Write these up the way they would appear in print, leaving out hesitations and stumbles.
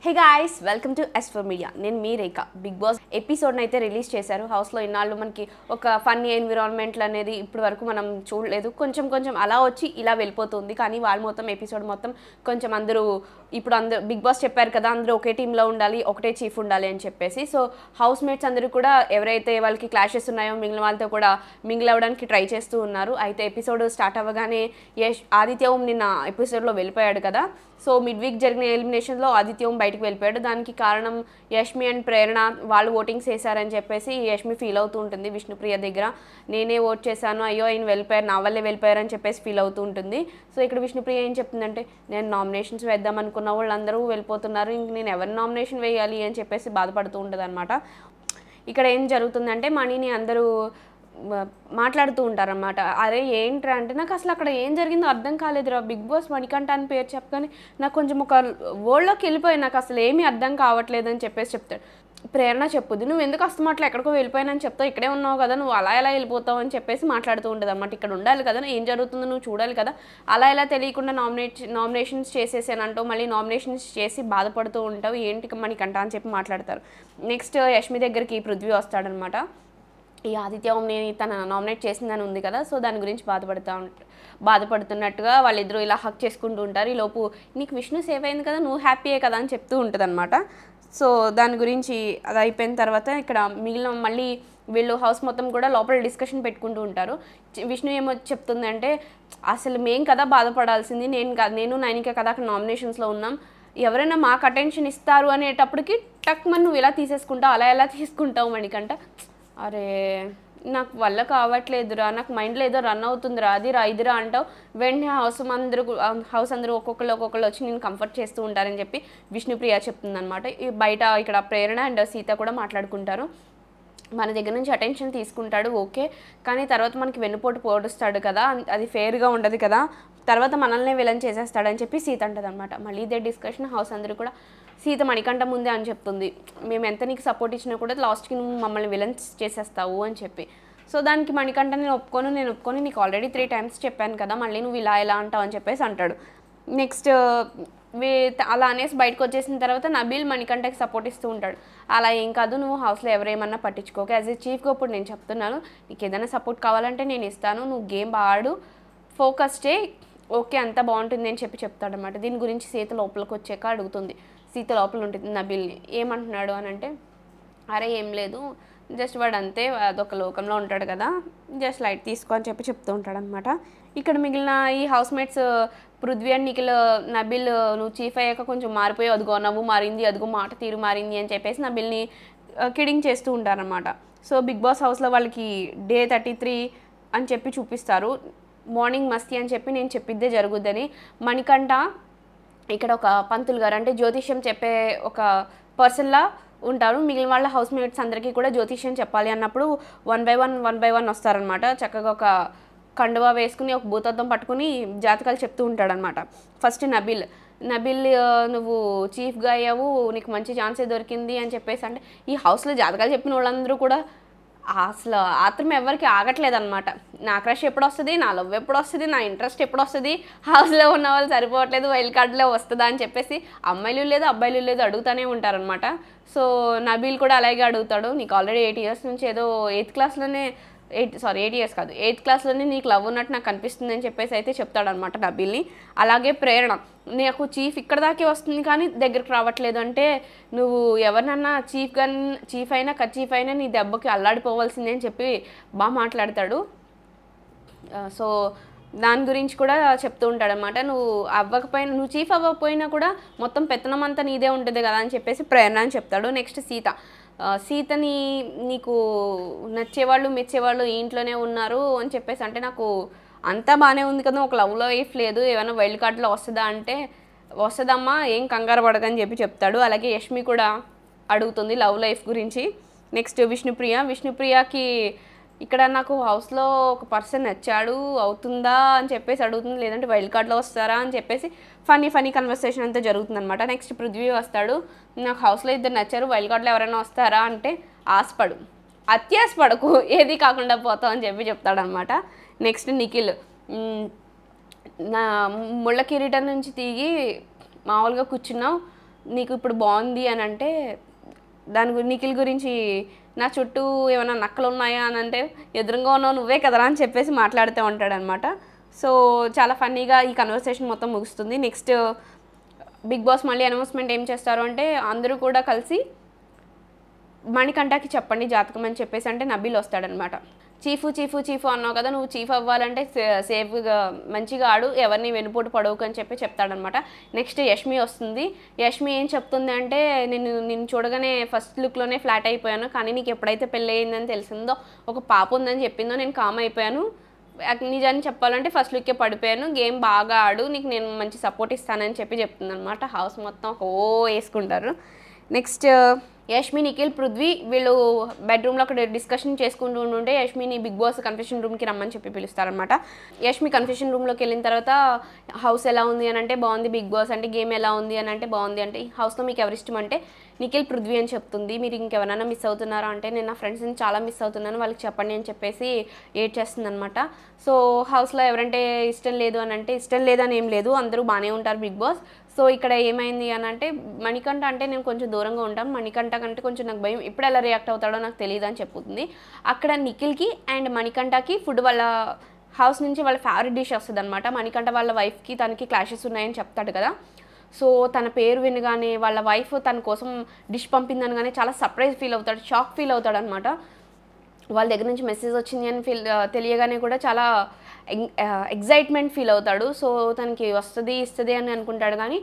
Hey guys welcome to S for media. నేను మీ రేఖ. Big boss ఎపిసోడ్ని అయితే రిలీజ్ చేశారు. హౌస్లో ఇన్నాళ్ళు మనకి ఒక ఫన్నీ ఎన్విరాన్మెంట్లు అనేది ఇప్పటి వరకు మనం చూడలేదు. కొంచెం అలా వచ్చి ఇలా వెళ్ళిపోతుంది. కానీ వాళ్ళు మొత్తం ఎపిసోడ్ మొత్తం కొంచెం అందరూ బిగ్ బాస్ చెప్పారు కదా, అందరూ ఒకే టీంలో ఉండాలి, ఒకటే చీఫ్ ఉండాలి అని చెప్పేసి. సో హౌస్ మేట్స్ అందరూ కూడా ఎవరైతే వాళ్ళకి క్లాషెస్ ఉన్నాయో మిగిలిన వాళ్ళతో కూడా మింగిల్ అవ్వడానికి ట్రై చేస్తూ ఉన్నారు. అయితే ఎపిసోడ్ స్టార్ట్ అవ్వగానే ఆదిత్య ఓం నిన్న ఎపిసోడ్లో వెళ్ళిపోయాడు కదా. సో మిడ్ వీక్ జరిగిన ఎలిమినేషన్లో ఆదిత్య ఓం బయటకు వెళ్ళిపోయాడు. దానికి కారణం యష్మి అండ్ ప్రేరణ వాళ్ళు ఓటింగ్స్ వేశారని చెప్పేసి యష్మి ఫీల్ అవుతూ ఉంటుంది విష్ణుప్రియ దగ్గర. నేనే ఓట్ చేశాను, అయ్యో ఆయన వెళ్ళిపోయారు, నా వల్లే వెళ్ళిపోయారు అని చెప్పేసి ఫీల్ అవుతూ ఉంటుంది. సో ఇక్కడ విష్ణుప్రియ ఏం చెప్తుందంటే, నేను నామినేషన్స్ వేద్దాం అనుకున్న వాళ్ళందరూ వెళ్ళిపోతున్నారు, ఇంక నేను ఎవరిని నామినేషన్ వేయాలి అని చెప్పేసి బాధపడుతూ ఉంటుంది అనమాట. ఇక్కడ ఏం జరుగుతుందంటే మనీని అందరూ మాట్లాడుతూ ఉంటారన్నమాట. అరే ఏంట్రా అంటే, నాకు అసలు అక్కడ ఏం జరిగిందో అర్థం కాలేదురా, బిగ్ బాస్ మణికంఠ అని పేరు చెప్పగానే నాకు కొంచెం ఒక వరల్డ్లోకి వెళ్ళిపోయి నాకు అసలు ఏమీ అర్థం కావట్లేదు అని చెప్పేసి చెప్తాడు. ప్రేరణ చెప్పుద్ది, నువ్వు ఎందుకు అస్తమాట్లు ఎక్కడికో వెళ్ళిపోయానని చెప్తావు, ఇక్కడే ఉన్నావు కదా, నువ్వు అలా ఎలా వెళ్ళిపోతావు అని చెప్పేసి మాట్లాడుతూ ఉంటుంది అన్నమాట. ఇక్కడ ఉండాలి కదా, ఏం జరుగుతుందో నువ్వు చూడాలి కదా, అలా ఎలా తెలియకుండా నామినేషన్స్ చేసేసానంటావు, మళ్ళీ నామినేషన్స్ చేసి బాధపడుతూ ఉంటావు, ఏంటి మణికంఠ అని చెప్పి మాట్లాడతారు. నెక్స్ట్ యష్మి దగ్గరికి పృథ్వీ వస్తాడనమాట. ఈ ఆదిత్య ఓంని తన నామినేట్ చేసిందని ఉంది కదా, సో దాని గురించి బాధపడుతున్నట్టుగా వాళ్ళిద్దరూ ఇలా హక్ చేసుకుంటూ ఉంటారు. ఈ లోపు నీకు విష్ణు సేవ్ అయింది కదా, నువ్వు హ్యాపీయే కదా అని చెప్తూ ఉంటుంది అనమాట. సో దాని గురించి అది అయిపోయిన తర్వాత ఇక్కడ మిగిలిన మళ్ళీ వీళ్ళు హౌస్ మొత్తం కూడా లోపల డిస్కషన్ పెట్టుకుంటూ ఉంటారు. విష్ణు ఏమో చెప్తుందంటే, అసలు మేం కదా బాధపడాల్సింది, నేను నైనిక కదా అక్కడ నామినేషన్స్లో ఉన్నాం, ఎవరైనా మాకు అటెన్షన్ ఇస్తారు అనేటప్పటికి టక్ మన నువ్వు ఇలా తీసేసుకుంటావు, అలా ఎలా తీసుకుంటావు మణికంట. అరే నాకు వల్ల కావట్లేదురా, నాకు మైండ్లో ఏదో రన్ అవుతుందిరా, అదిరా ఇదిరా అంటావు, వెంటనే హౌస్ అందరూ ఒక్కొక్కళ్ళు వచ్చి నేను కంఫర్ట్ చేస్తూ ఉంటారని చెప్పి విష్ణుప్రియ చెప్తుంది అనమాట. బయట ఇక్కడ ప్రేరణ అండ్ సీత కూడా మాట్లాడుకుంటారు. మన దగ్గర నుంచి అటెన్షన్ తీసుకుంటాడు ఓకే, కానీ తర్వాత మనకి వెన్నుపోటు పోడుస్తాడు కదా, అది ఫేర్గా ఉండదు కదా, తర్వాత మనల్నే విలన్ చేసేస్తాడని చెప్పి సీత అంటది అనమాట. మళ్ళీ ఇదే డిస్కషన్ హౌస్ అందరూ కూడా, సీత మణికంఠ ముందే అని చెప్తుంది, మేము ఎంత నీకు సపోర్ట్ ఇచ్చినా కూడా లాస్ట్కి నువ్వు మమ్మల్ని విలన్స్ చేసేస్తావు అని చెప్పి. సో దానికి మణికంఠ నేను ఒప్పుకొని నీకు ఆల్రెడీ 3 times చెప్పాను కదా, మళ్ళీ నువ్వు ఇలా అంటావు అని చెప్పేసి అంటాడు. నెక్స్ట్ అలా అనేసి బయటకు వచ్చేసిన తర్వాత నబీల్ మణికంఠకి సపోర్ట్ ఇస్తూ ఉంటాడు. అలా ఏం కాదు, నువ్వు హౌస్లో ఎవరేమన్నా పట్టించుకోక, యాజ్ ఏ చీఫ్గా ఇప్పుడు నేను చెప్తున్నాను, నీకు ఏదైనా సపోర్ట్ కావాలంటే నేను ఇస్తాను, నువ్వు గేమ్ ఆడు, ఫోకస్ చేయి, ఓకే అంతా బాగుంటుంది అని చెప్తాడనమాట. దీని గురించి సీత లోపలికి వచ్చాక అడుగుతుంది. సీత లోపల ఉంటుంది నబీల్ని, ఏమంటున్నాడు అని అంటే, అరే ఏం లేదు, జస్ట్ వాడు అంతే, అదొక లోకంలో ఉంటాడు కదా, జస్ట్ లైట్ తీసుకో అని చెప్తూ ఉంటాడు అనమాట. ఇక్కడ మిగిలిన ఈ house mates Prithvi and Nikhil, Nabeel నువ్వు చీఫ్ అయ్యాక కొంచెం మారిపోయి, అదిగో నవ్వు మారింది, అదిగో మాట తీరు మారింది అని చెప్పేసి నబీల్ని కిడింగ్ చేస్తూ ఉంటారనమాట. సో బిగ్ బాస్ హౌస్లో వాళ్ళకి డే 33 అని చెప్పి చూపిస్తారు. మార్నింగ్ మస్తీ అని చెప్పి నేను చెప్పిద్దే జరుగుద్దని. మణికంఠ ఇక్కడ ఒక పంతులు గారు అంటే జ్యోతిష్యం చెప్పే ఒక పర్సన్లా ఉంటారు. మిగిలిన వాళ్ళ హౌస్ మేట్స్ అందరికీ కూడా జ్యోతిష్యం చెప్పాలి అన్నప్పుడు 1 by 1 వస్తారనమాట. చక్కగా ఒక కండువా వేసుకుని ఒక భూతత్వం పట్టుకుని జాతకాలు చెప్తూ ఉంటాడనమాట. ఫస్ట్ నబీల్, నువ్వు చీఫ్గా అయ్యావు, నీకు మంచి ఛాన్సే దొరికింది అని చెప్పేసి అంటే, ఈ హౌస్లో జాతకాలు చెప్పిన వాళ్ళందరూ కూడా అసలు ఆత్రం ఎవరికి ఆగట్లేదు అనమాట. నా క్రష్ ఎప్పుడు వస్తుంది, నా లవ్ ఎప్పుడు వస్తుంది, నా ఇంట్రెస్ట్ ఎప్పుడు వస్తుంది, హౌస్లో ఉన్న వాళ్ళు సరిపోవట్లేదు, వైల్డ్ కార్డులో వస్తుందా అని చెప్పేసి అమ్మాయిలు లేదు అబ్బాయిలు లేదు అడుగుతూనే ఉంటారనమాట. సో నబీల్ కూడా అలాగే అడుగుతాడు, నీకు ఆల్రెడీ 8 years నుంచి ఏదో 8th classలోనే 8 years కాదు 8th classలోనే నీకు లవ్ ఉన్నట్టు నాకు కనిపిస్తుంది అని చెప్పేసి అయితే చెప్తాడనమాట నబీల్ని. అలాగే ప్రేరణ, నాకు చీఫ్ ఇక్కడ దాకే వస్తుంది కానీ దగ్గరికి రావట్లేదు అంటే, నువ్వు ఎవరినన్నా చీఫ్ అయినా నీ దెబ్బకి అల్లాడిపోవాల్సిందే అని చెప్పి బాగా మాట్లాడతాడు. సో దాని గురించి కూడా చెప్తూ ఉంటాడనమాట. నువ్వు చీఫ్ అవ్వకపోయినా కూడా మొత్తం పెత్తనం అంతా నీదే ఉంటుంది కదా అని చెప్పేసి ప్రేరణ అని చెప్తాడు. నెక్స్ట్ సీతని నీకు నచ్చేవాళ్ళు మెచ్చేవాళ్ళు ఈ ఇంట్లోనే ఉన్నారు అని చెప్పేసి అంటే, నాకు అంతా బాగానే ఉంది కదా, ఒక లవ్లో లైఫ్ లేదు, ఏమైనా వైల్డ్ కార్డులో వస్తుందా అంటే, వస్తుందమ్మా ఏం కంగారు పడకని చెప్పి చెప్తాడు. అలాగే యష్మి కూడా అడుగుతుంది లవ్ లైఫ్ గురించి. నెక్స్ట్ విష్ణుప్రియకి ఇక్కడ నాకు హౌస్లో ఒక పర్సన్ నచ్చాడు, అవుతుందా అని చెప్పేసి అడుగుతుంది, లేదంటే వైల్డ్ కార్డులో వస్తారా అని చెప్పేసి ఫన్నీ కన్వర్సేషన్ అంతా జరుగుతుంది అనమాట. నెక్స్ట్ పృథ్వీ వస్తాడు, నాకు హౌస్లో 2 నచ్చారు, వైల్డ్ కార్డులో ఎవరైనా వస్తారా అంటే, అత్యాసపడకు ఏది కాకుండా పోతావు అని చెప్పి చెప్తాడనమాట. నెక్స్ట్ నిఖిల్, నా ముళ్ళ కిరీటం నుంచి తీగి మామూలుగా కూర్చున్నావు, నీకు ఇప్పుడు బాగుంది అని అంటే నిఖిల్ గురించి నా చుట్టూ ఏమైనా నక్కలు ఉన్నాయా అని అంటే ఎదురుగా ఉన్నావు నువ్వే కదరా అని చెప్పేసి మాట్లాడుతూ ఉంటాడనమాట. సో చాలా ఫన్నీగా ఈ కన్వర్సేషన్ మొత్తం ముగుస్తుంది. నెక్స్ట్ బిగ్ బాస్ మళ్ళీ అనౌన్స్మెంట్ ఏం చేస్తారు అంటే అందరూ కూడా కలిసి మణికంఠకి చెప్పండి జాతకం అని చెప్పేసి అంటే నబీల్ వస్తాడనమాట. చీఫ్ అన్నావు కదా, నువ్వు చీఫ్ అవ్వాలంటే సేఫ్గా మంచిగా ఆడు, ఎవరిని వెనుపోటు పడవుకు అని చెప్పి చెప్తాడనమాట. నెక్స్ట్ యష్మి వస్తుంది. యష్మి ఏం చెప్తుంది అంటే నేను చూడగానే ఫస్ట్ లుక్లోనే ఫ్లాట్ అయిపోయాను, కానీ నీకు ఎప్పుడైతే పెళ్ళి అయిందని తెలిసిందో ఒక పాప ఉందని చెప్పిందో నేను కామ్ అయిపోయాను, నిజాన్ని చెప్పాలంటే ఫస్ట్ లుక్కే పడిపోయాను, గేమ్ బాగా ఆడు, నీకు నేను మంచి సపోర్ట్ ఇస్తానని చెప్పి చెప్తుంది అనమాట. హౌస్ మొత్తం వేసుకుంటారు. నెక్స్ట్ యష్మి, నిఖిల్, పృథ్వీ వీళ్ళు బెడ్రూమ్లో అక్కడ డిస్కషన్ చేసుకుంటూ ఉంటే యష్మిని బిగ్ బాస్ కన్ఫెషన్ రూమ్కి రమ్మని చెప్పి పిలుస్తారనమాట. యష్మి కన్ఫెషన్ రూమ్లోకి వెళ్ళిన తర్వాత హౌస్ ఎలా ఉంది అని అంటే బాగుంది బిగ్ బాస్ అంటే, గేమ్ ఎలా ఉంది అని అంటే బాగుంది అంటే, హౌస్లో మీకు ఎవరు ఇష్టం అంటే నిఖిల్, పృథ్వీ అని చెప్తుంది. మీరు ఇంకెవరైనా మిస్ అవుతున్నారా అంటే నేను నా ఫ్రెండ్స్ని చాలా మిస్ అవుతున్నాను, వాళ్ళకి చెప్పండి అని చెప్పేసి ఏడ్ చేస్తుంది అనమాట. సో హౌస్లో ఎవరంటే ఇష్టం లేదు అని అంటే ఇష్టం లేదని ఏం లేదు, అందరూ బాగానే ఉంటారు బిగ్ బాస్. సో ఇక్కడ ఏమైంది అని అంటే మణికంఠ అంటే నేను కొంచెం దూరంగా ఉంటాను, మణికంఠ కంటే కొంచెం నాకు భయం, ఎప్పుడు ఎలా రియాక్ట్ అవుతాడో నాకు తెలియదు అని చెప్పుతుంది. అక్కడ నిఖిల్కి అండ్ మణికంఠకి ఫుడ్ వాళ్ళ హౌస్ నుంచి వాళ్ళ ఫేవరెట్ డిష్ వస్తుంది అనమాట. మణికంఠ వాళ్ళ వైఫ్కి తనకి క్లాషెస్ ఉన్నాయని చెప్తాడు కదా. సో తన పేరు వినగానే వాళ్ళ వైఫ్ తన కోసం డిష్ పంపిందనగానే చాలా సర్ప్రైజ్ ఫీల్ అవుతాడు, షాక్ ఫీల్ అవుతాడు అనమాట. వాళ్ళ దగ్గర నుంచి మెసేజ్ వచ్చింది అని తెలియగానే కూడా చాలా ఎగ్జైట్మెంట్ ఫీల్ అవుతాడు. సో తనకి ఇస్తుంది అని అనుకుంటాడు, కానీ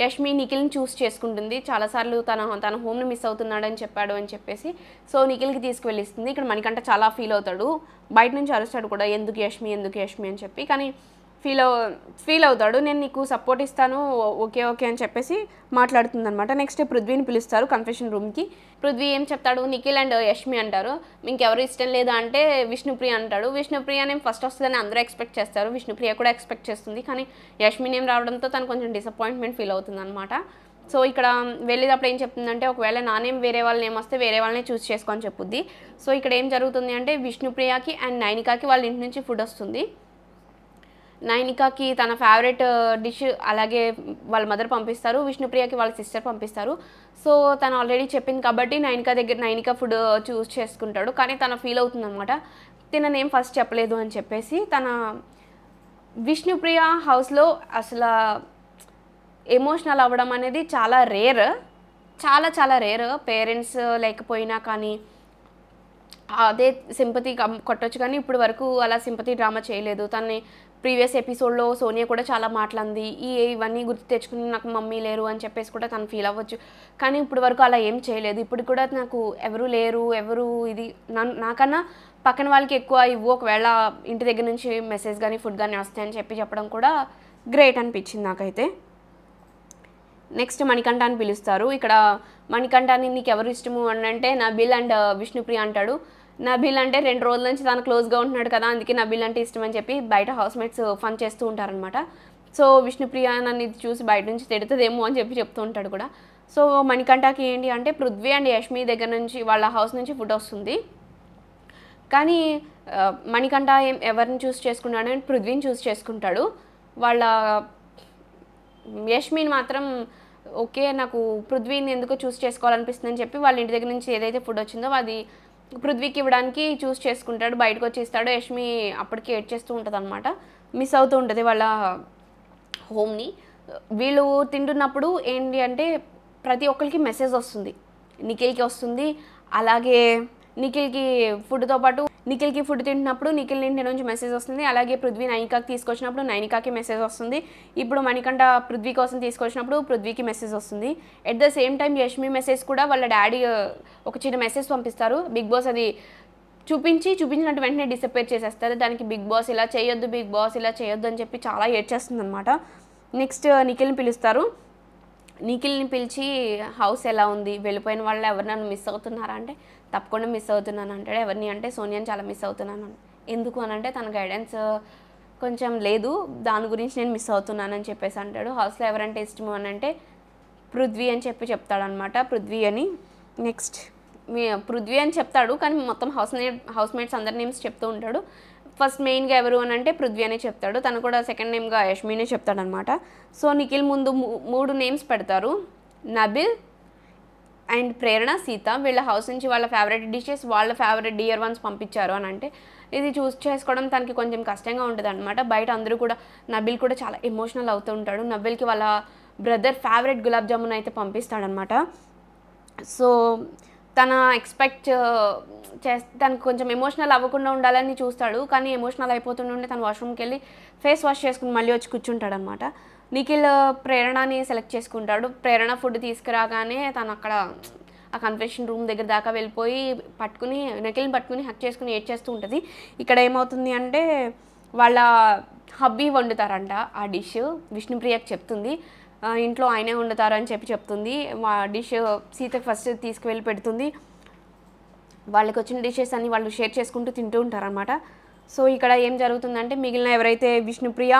యష్మి నిఖిల్ని చూస్ చేసుకుంటుంది. చాలాసార్లు తన హోమ్ని మిస్ అవుతున్నాడని చెప్పాడు అని చెప్పేసి సో నిఖిల్కి తీసుకువెళ్ళిస్తుంది. ఇక్కడ మణికంఠ చాలా ఫీల్ అవుతాడు, బయట నుంచి అరుస్తాడు కూడా ఎందుకు యష్మి అని చెప్పి, కానీ ఫీల్ అవుతాడు. నేను నీకు సపోర్ట్ ఇస్తాను ఓకే అని చెప్పేసి మాట్లాడుతుంది అనమాట. నెక్స్ట్ పృథ్వీని పిలుస్తారు కన్ఫెషన్ రూమ్కి. పృథ్వీ ఏం చెప్తాడు, నిఖిల్ అండ్ యష్మి అంటారు, ఇంకెవరు ఇష్టం లేదా అంటే విష్ణుప్రియ అంటాడు. విష్ణుప్రియ నేమ్ ఫస్ట్ వస్తుందని అందరూ ఎక్స్పెక్ట్ చేస్తారు, విష్ణుప్రియ కూడా ఎక్స్పెక్ట్ చేస్తుంది, కానీ యష్మి నేమ్ రావడంతో తను కొంచెం డిసప్పాయింట్మెంట్ ఫీల్ అవుతుంది అనమాట. సో ఇక్కడ వెళ్ళేటప్పుడు ఏం చెప్తుందంటే ఒకవేళ నా నేమ్ వేరే వాళ్ళ నేమ్ వస్తే వేరే వాళ్ళనే చూస్ చేసుకొని చెప్పుద్ది. సో ఇక్కడ ఏం జరుగుతుంది అంటే విష్ణుప్రియకి అండ్ నైనికాకి వాళ్ళ ఇంటి నుంచి ఫుడ్ వస్తుంది. నైనికాకి తన ఫేవరెట్ డిష్ అలాగే వాళ్ళ మదర్ పంపిస్తారు, విష్ణుప్రియకి వాళ్ళ సిస్టర్ పంపిస్తారు. సో తను ఆల్రెడీ చెప్పింది కాబట్టి నైనికా ఫుడ్ చూస్ చేసుకుంటాడు, కానీ తను ఫీల్ అవుతుంది అనమాట తిననేం ఫస్ట్ చెప్పలేదు అని చెప్పేసి. తన విష్ణుప్రియ హౌస్లో అసలు ఎమోషనల్ అవ్వడం అనేది చాలా రేర్, చాలా రేర్. పేరెంట్స్ లేకపోయినా కానీ అదే సింపతి కొట్టొచ్చు, కానీ ఇప్పుడు వరకు అలా సింపతి డ్రామా చేయలేదు. తనని ప్రీవియస్ ఎపిసోడ్లో సోనియా కూడా చాలా మాట్లాడింది, ఇవన్నీ గుర్తు తెచ్చుకుని నాకు మమ్మీ లేరు అని చెప్పేసి కూడా తను ఫీల్ అవ్వచ్చు, కానీ ఇప్పుడు వరకు అలా ఏం చేయలేదు. ఇప్పుడు కూడా నాకు ఎవరు లేరు, ఇది నాకన్నా పక్కన వాళ్ళకి ఎక్కువ ఇవ్వు, ఒకవేళ ఇంటి దగ్గర నుంచి మెసేజ్ కానీ ఫుడ్ కానీ వస్తాయని చెప్పడం కూడా గ్రేట్ అనిపించింది నాకైతే. నెక్స్ట్ మణికంఠాన్ని పిలుస్తారు. ఇక్కడ మణికంఠాన్ని నీకు ఎవరు ఇష్టము అని అంటే నబీల్ అండ్ విష్ణుప్రియ అంటాడు. నబీల్ అంటే 2 రోజుల నుంచి తను క్లోజ్గా ఉంటున్నాడు కదా, అందుకే నబీల్ అంటే ఇష్టం అని చెప్పి బయట హౌస్మేట్స్ ఫన్ చేస్తూ ఉంటారనమాట. సో విష్ణుప్రియ నన్ను ఇది చూసి బయట నుంచి తిడుతుందేమో అని చెప్తూ ఉంటాడు కూడా. సో మణికంఠకి ఏంటి అంటే పృథ్వీ అండ్ యష్మి దగ్గర నుంచి వాళ్ళ హౌస్ నుంచి ఫుడ్ వస్తుంది, కానీ మణికంఠ ఎవరిని చూస్ చేసుకున్నాడు అంటే పృథ్వీని చూస్ చేసుకుంటాడు. వాళ్ళ యష్మిని మాత్రం ఓకే నాకు పృథ్వీని ఎందుకో చూస్ చేసుకోవాలనిపిస్తుందని చెప్పి వాళ్ళ ఇంటి దగ్గర నుంచి ఏదైతే ఫుడ్ వచ్చిందో అది పృథ్వీకి ఇవ్వడానికి చూస్ చేసుకుంటాడు, బయటకు వచ్చి ఇస్తాడు. యష్మి అప్పటికి ఏడ్ చేస్తూ ఉంటుంది అనమాట, మిస్ అవుతూ ఉంటుంది వాళ్ళ హోమ్ని. వీళ్ళు తింటున్నప్పుడు ఏంటి అంటే ప్రతి ఒక్కరికి మెసేజ్ వస్తుంది, నిఖిల్కి వస్తుంది, అలాగే నిఖిల్కి ఫుడ్తో పాటు నిఖిల్కి ఫుడ్ తింటున్నప్పుడు నిఖిల్ ఇంటి నుంచి మెసేజ్ వస్తుంది, అలాగే పృథ్వీ నైనికాకి తీసుకొచ్చినప్పుడు నైనికాకి మెసేజ్ వస్తుంది, ఇప్పుడు మణికంఠ పృథ్వీ కోసం తీసుకొచ్చినప్పుడు పృథ్వీకి మెసేజ్ వస్తుంది. At the same time Yashmi message కూడా వాళ్ళ డాడీ ఒక చిన్న మెసేజ్ పంపిస్తారు. బిగ్ బాస్ అది చూపించినట్టు వెంటనే డిసప్పేర్ చేసేస్తారు. దానికి బిగ్ బాస్ ఇలా చేయొద్దు అని చెప్పి చాలా ఏడ్చేస్తుంది అనమాట. నెక్స్ట్ నిఖిల్ని పిలుస్తారు. నిఖిల్ని పిలిచి హౌస్ ఎలా ఉంది, వెళ్ళిపోయిన వాళ్ళు ఎవరు నన్ను మిస్ అవుతున్నారా అంటే తప్పకుండా మిస్ అవుతున్నాను అంటాడు. ఎవరిని అంటే సోనియాని చాలా మిస్ అవుతున్నాను. ఎందుకు అని అంటే తన గైడెన్స్ కొంచెం లేదు, దాని గురించి నేను మిస్ అవుతున్నానని చెప్పేసి అంటాడు. హౌస్లో ఎవరంటే ఇష్టము అని అంటే పృథ్వీ అని చెప్తాడనమాట, పృథ్వీ అని. నెక్స్ట్ పృథ్వీ అని చెప్తాడు, కానీ మొత్తం హౌస్మేట్స్ అందరి నేమ్స్ చెప్తూ ఉంటాడు. ఫస్ట్ మెయిన్గా ఎవరు అని అంటే పృథ్వీ అనే చెప్తాడు, తను కూడా సెకండ్ నేమ్గా యష్మినే చెప్తాడనమాట. సో నిఖిల్ ముందు 3 నేమ్స్ పెడతారు, నబిల్ అండ్ ప్రేరణ, సీత వీళ్ళ హౌస్ నుంచి వాళ్ళ ఫేవరెట్ డిషెస్, వాళ్ళ ఫేవరెట్ డియర్ వన్స్ పంపించారు అని అంటే ఇది చూస్ చేసుకోవడం తనకి కొంచెం కష్టంగా ఉంటుంది అనమాట. బయట అందరూ కూడా నబిల్ కూడా చాలా ఎమోషనల్ అవుతూ ఉంటాడు. నబిల్కి వాళ్ళ బ్రదర్ ఫేవరెట్ గులాబ్ జామున్ అయితే పంపిస్తాడనమాట. సో తన ఎక్స్పెక్ట్ తనకు కొంచెం ఎమోషనల్ అవ్వకుండా ఉండాలని చూస్తాడు, కానీ ఎమోషనల్ అయిపోతుండే తను వాష్రూమ్కి వెళ్ళి ఫేస్ వాష్ చేసుకుని మళ్ళీ వచ్చి కూర్చుంటాడు అనమాట. నిఖిల్ ప్రేరణని సెలెక్ట్ చేసుకుంటాడు. ప్రేరణ ఫుడ్ తీసుకురాగానే తను అక్కడ ఆ కన్ఫెషన్ రూమ్ దగ్గర దాకా వెళ్ళిపోయి నిఖిల్ని పట్టుకుని హక్ చేసుకుని ఏడ్చేస్తూ ఉంటుంది. ఇక్కడ ఏమవుతుంది అంటే వాళ్ళ హబ్బీ వండుతారంట ఆ డిష్. విష్ణుప్రియకి చెప్తుంది ఇంట్లో ఆయనే వండుతారని చెప్తుంది. ఆ డిష్ సీతకి ఫస్ట్ తీసుకువెళ్ళి పెడుతుంది. వాళ్ళకి వచ్చిన డిషెస్ అన్ని వాళ్ళు షేర్ చేసుకుంటూ తింటూ ఉంటారనమాట. సో ఇక్కడ ఏం జరుగుతుందంటే మిగిలిన ఎవరైతే విష్ణుప్రియ,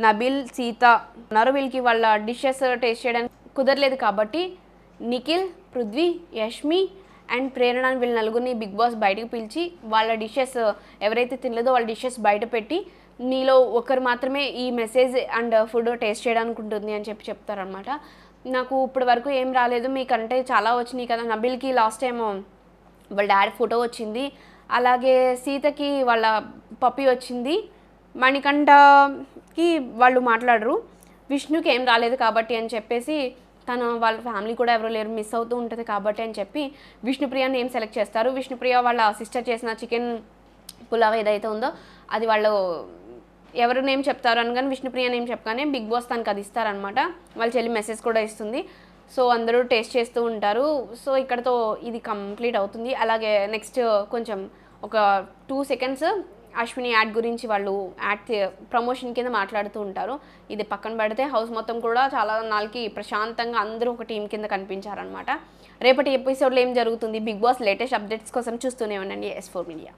నబిల్, సీత ఉన్నారో వీళ్ళకి వాళ్ళ డిషెస్ టేస్ట్ చేయడానికి కుదరలేదు కాబట్టి నిఖిల్, పృథ్వీ, యష్మి అండ్ ప్రేరణ వీళ్ళ నలుగురిని బిగ్ బాస్ బయటకు పిలిచి వాళ్ళ డిషెస్ ఎవరైతే తినలేదో వాళ్ళ డిషెస్ బయట పెట్టి నీలో ఒకరు మాత్రమే ఈ మెసేజ్ అండ్ ఫుడ్ టేస్ట్ చేయడానికి ఉంటుంది అని చెప్తారనమాట. నాకు ఇప్పటి వరకు ఏం రాలేదు, మీకంటే చాలా వచ్చినాయి కదా. నబిల్కి లాస్ట్ టైం వాళ్ళ డాడీ ఫోటో వచ్చింది, అలాగే సీతకి వాళ్ళ పప్పి వచ్చింది, మణికంఠకి వాళ్ళు మాట్లాడరు, విష్ణుకి ఏం రాలేదు కాబట్టి అని చెప్పేసి వాళ్ళ ఫ్యామిలీ కూడా ఎవరు లేరు మిస్ అవుతూ ఉంటుంది కాబట్టి అని చెప్పి విష్ణుప్రియని ఏం సెలెక్ట్ చేస్తారు. విష్ణుప్రియ వాళ్ళ సిస్టర్ చేసిన చికెన్ పులావ్ ఏదైతే ఉందో అది వాళ్ళు ఎవరు నేమ్ చెప్తారు అనగానే విష్ణుప్రియ నేమ్ చెప్పగానే బిగ్ బాస్ తనకు అది ఇస్తారనమాట. వాళ్ళ చెల్లి మెసేజ్ కూడా ఇస్తుంది. సో అందరూ టేస్ట్ చేస్తూ ఉంటారు. సో ఇక్కడతో ఇది కంప్లీట్ అవుతుంది. అలాగే నెక్స్ట్ కొంచెం ఒక 2 seconds అశ్విని యాడ్ గురించి వాళ్ళు యాడ్ ప్రమోషన్ కింద మాట్లాడుతూ ఉంటారు. ఇది పక్కన పెడితే హౌస్ మొత్తం కూడా చాలా నాలుగుకి ప్రశాంతంగా అందరూ ఒక టీం కింద కనిపించారనమాట. రేపటి ఎపిసోడ్లో ఏం జరుగుతుంది, బిగ్ బాస్ లేటెస్ట్ అప్డేట్స్ కోసం చూస్తూనే ఉండండి S4 మీడియా.